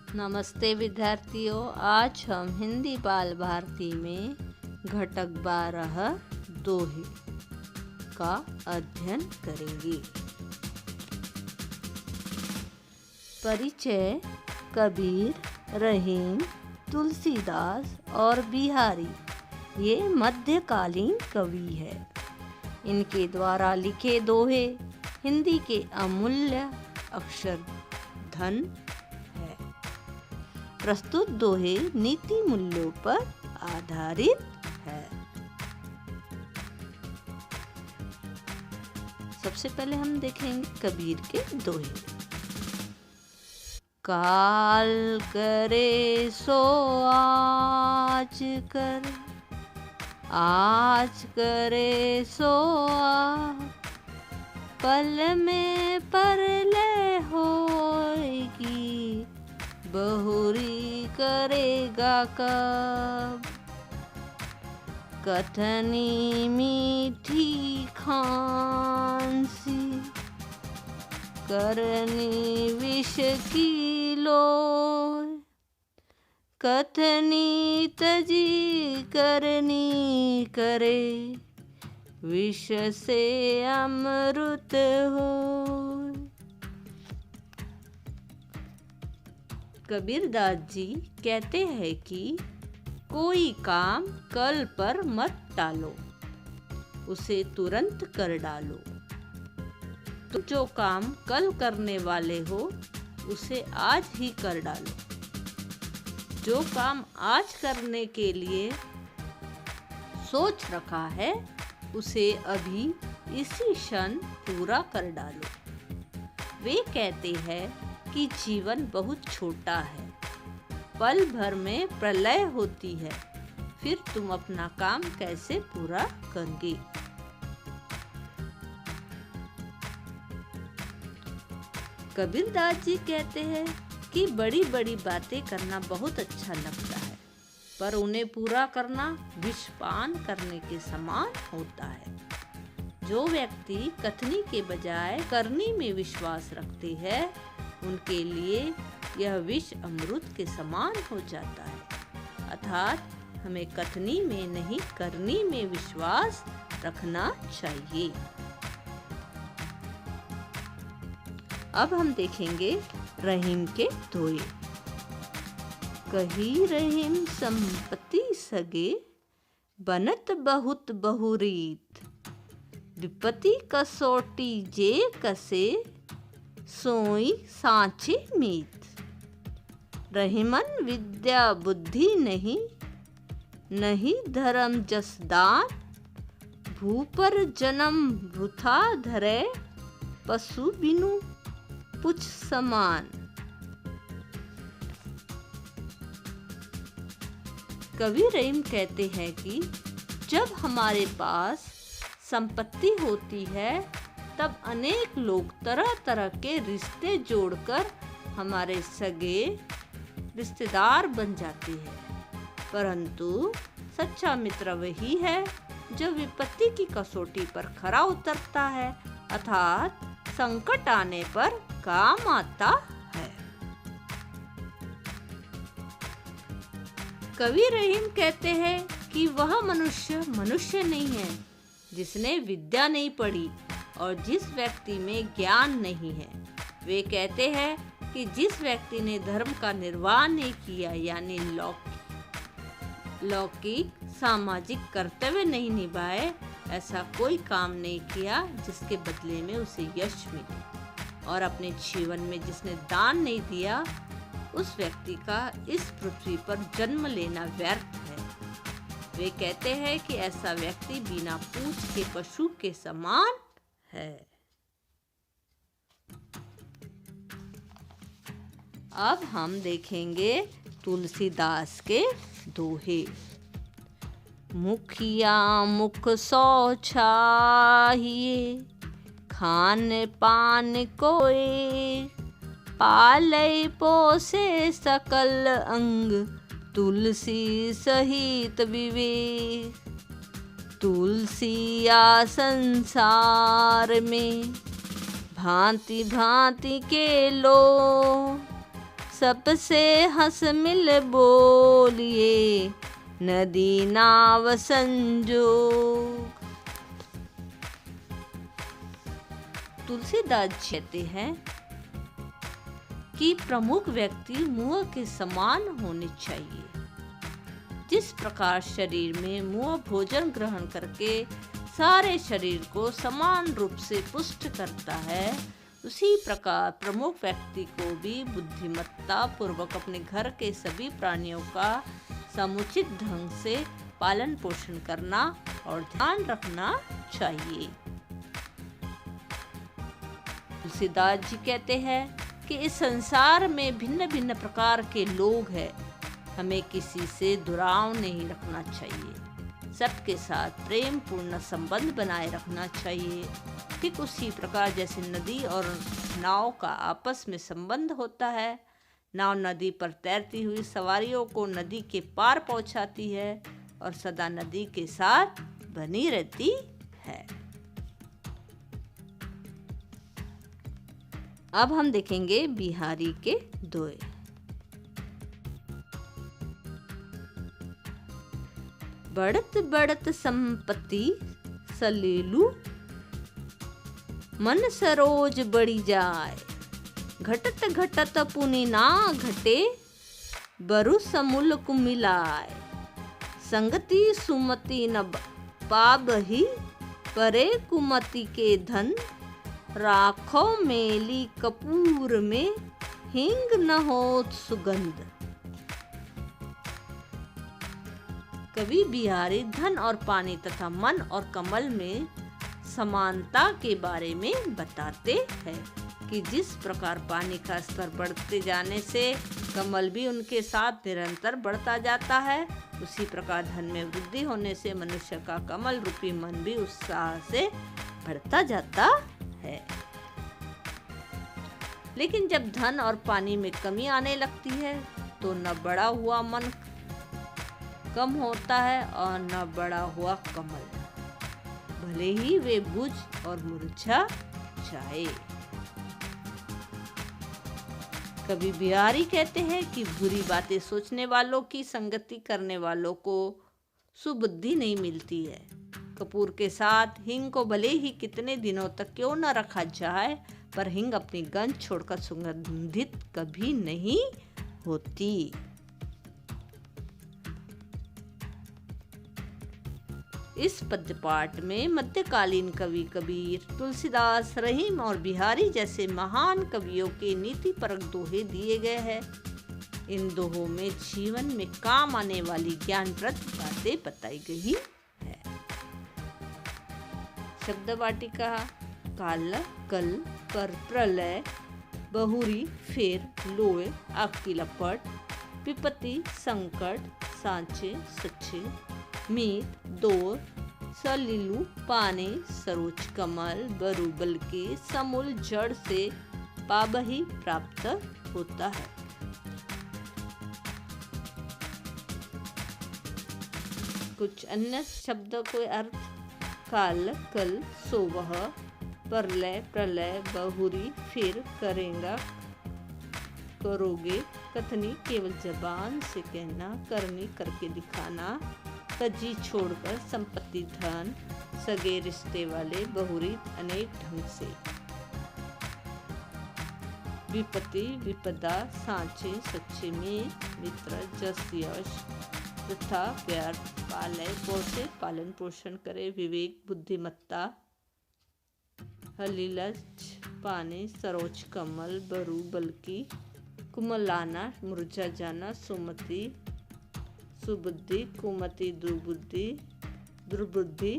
नमस्ते विद्यार्थियों, आज हम हिंदी बाल भारती में घटक 12 दोहे का अध्ययन करेंगे। परिचय। कबीर, रहीम, तुलसीदास और बिहारी ये मध्यकालीन कवि है। इनके द्वारा लिखे दोहे हिंदी के अमूल्य अक्षर धन है। प्रस्तुत दोहे नीति मूल्यों पर आधारित है। सबसे पहले हम देखेंगे कबीर के दोहे। काल करे सो आज कर, आज करे सो पल में परलय होएगी, बहुरी करेगा कब। कथनी मीठी खांसी, करनी विष की लोय। कथनी तजी करनी करे, विष से अमृत हो। कबीरदास जी कहते हैं कि कोई काम कल पर मत टालो, उसे तुरंत कर डालो। तो जो काम कल करने वाले हो उसे आज ही कर डालो। जो काम आज करने के लिए सोच रखा है उसे अभी इसी क्षण पूरा कर डालो। वे कहते हैं कि जीवन बहुत छोटा है, पल भर में प्रलय होती है, फिर तुम अपना काम कैसे पूरा करोगे। कबीरदास जी कहते हैं कि बड़ी बड़ी बातें करना बहुत अच्छा लगता है, पर उन्हें पूरा करना विषपान करने के समान होता है। जो व्यक्ति कथनी के बजाय करनी में विश्वास रखते हैं, उनके लिए यह विष अमृत के समान हो जाता है। अर्थात हमें कथनी में नहीं करनी में विश्वास रखना चाहिए। अब हम देखेंगे रहीम के दोहे। कही रहीम संपत्ति सगे, बनत बहुत बहुरीत। विपत्ति कसौटी जे कसे, सोई सांचे मीत। रहीमन विद्या बुद्धि नहीं, नहीं धर्म जस दान। भू पर जन्म वृथा धरे, पशु बिनु पुछ समान। कवि रहीम कहते हैं कि जब हमारे पास संपत्ति होती है तब अनेक लोग तरह तरह के रिश्ते जोड़कर हमारे सगे रिश्तेदार बन जाते हैं, परंतु सच्चा मित्र वही है जो विपत्ति की कसौटी पर खरा उतरता है, अर्थात संकट आने पर काम आता है। कवि रहीम कहते हैं कि वह मनुष्य मनुष्य नहीं है जिसने विद्या नहीं पढ़ी और जिस व्यक्ति में ज्ञान नहीं है। वे कहते हैं कि जिस व्यक्ति ने धर्म का निर्वाह नहीं किया, यानी लौकिक सामाजिक कर्तव्य नहीं निभाए, ऐसा कोई काम नहीं किया जिसके बदले में उसे यश मिले। और अपने जीवन में जिसने दान नहीं दिया, उस व्यक्ति का इस पृथ्वी पर जन्म लेना व्यर्थ है। वे कहते हैं कि ऐसा व्यक्ति बिना पूंछ के पशु के समान है। अब हम देखेंगे तुलसीदास के दोहे। मुखिया मुख सौ चाहिए, खान पान कोए। पालय पोसे सकल अंग, तुलसी सहित विवेक। तुलसिया संसार में भांति भांति के लोग, सबसे हंस मिल बोलिए, नदी नाव संजोग। तुलसीदास कहते हैं कि प्रमुख व्यक्ति मुँह के समान होने चाहिए। जिस प्रकार शरीर में मुँह भोजन ग्रहण करके सारे शरीर को समान रूप से पुष्ट करता है, उसी प्रकार प्रमुख व्यक्ति को भी बुद्धिमत्ता पूर्वक अपने घर के सभी प्राणियों का समुचित ढंग से पालन पोषण करना और ध्यान रखना चाहिए। तुलसीदास जी कहते हैं कि इस संसार में भिन्न भिन्न प्रकार के लोग हैं, हमें किसी से दुराव नहीं रखना चाहिए, सबके साथ प्रेम पूर्ण संबंध बनाए रखना चाहिए। ठीक उसी प्रकार जैसे नदी और नाव का आपस में संबंध होता है, नाव नदी पर तैरती हुई सवारियों को नदी के पार पहुंचाती है और सदा नदी के साथ बनी रहती है। अब हम देखेंगे बिहारी के दोहे। बढ़त बढ़त संपत्ति सलेलू, मन सरोज बढ़ी जाए। घटत घटत पुनि ना घटे, बरु समूल कुमिलाए। संगति सुमति न पाबही, परे कुमति के धन। राखो मेली कपूर में, हिंग न होत सुगंध। कवि बिहारी धन और पानी तथा मन और कमल में समानता के बारे में बताते हैं कि जिस प्रकार पानी का स्तर बढ़ते जाने से कमल भी उनके साथ निरंतर बढ़ता जाता है, उसी प्रकार धन में वृद्धि होने से मनुष्य का कमल रूपी मन भी उत्साह से बढ़ता जाता है। लेकिन जब धन और पानी में कमी आने लगती है तो न बड़ा हुआ मन कम होता है और न बड़ा हुआ कमल, भले ही वे बुझ और मुरझा जाए। कवि बिहारी कहते हैं कि बुरी बातें सोचने वालों की संगति करने वालों को सुबुद्धि नहीं मिलती है। कपूर के साथ हिंग को भले ही कितने दिनों तक क्यों न रखा जाए, पर हिंग अपनी गंध छोड़कर सुगंधित कभी नहीं होती। इस पद्य पाठ में मध्यकालीन कवि कबीर, तुलसीदास, रहीम और बिहारी जैसे महान कवियों के नीतिपरक दोहे दिए गए हैं। इन दोहों में जीवन में काम आने वाली ज्ञानप्रद बातें बताई गई है। शब्द वाटिका। काल कल कर प्रलय, बहुरी फिर लोए आग की लपट। विपत्ति संकट सांचे सच्चे। मीत दौर सलीलू पाने सरोज कमल। बरु बल के समूल जड़ से पाबही प्राप्त होता है। कुछ अन्य शब्दों के अर्थ। काल कल सोवह, प्रलय प्रलय, बहुरी फिर करेगा करोगे। कथनी केवल जबान से कहना, करनी करके दिखाना। कजी छोड़कर संपत्ति धन, सगे रिश्ते वाले, बहुरी अनेक ढंग से। विपत्ति विपदा, सांचे सच्चे में, मित्र जस यश, तथा व्यर्थ। पालय पोषे पालन पोषण करे, विवेक बुद्धिमत्ता। हलीलच पाने, सरोज कमल, बरु बल्कि, कुमलाना मुरझा जाना। सुमति सुबुद्धि, कुमति दुर्बुद्धि दुर्बुद्धि।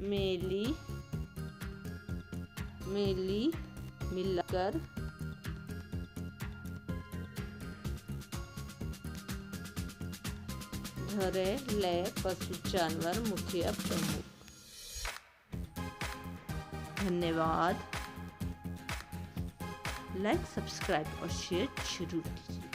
मेली मेली मिलकर, धरे लय पशु जानवर मुखिया प्रमुख। धन्यवाद। लाइक सब्सक्राइब और शेयर जरूर कीजिए।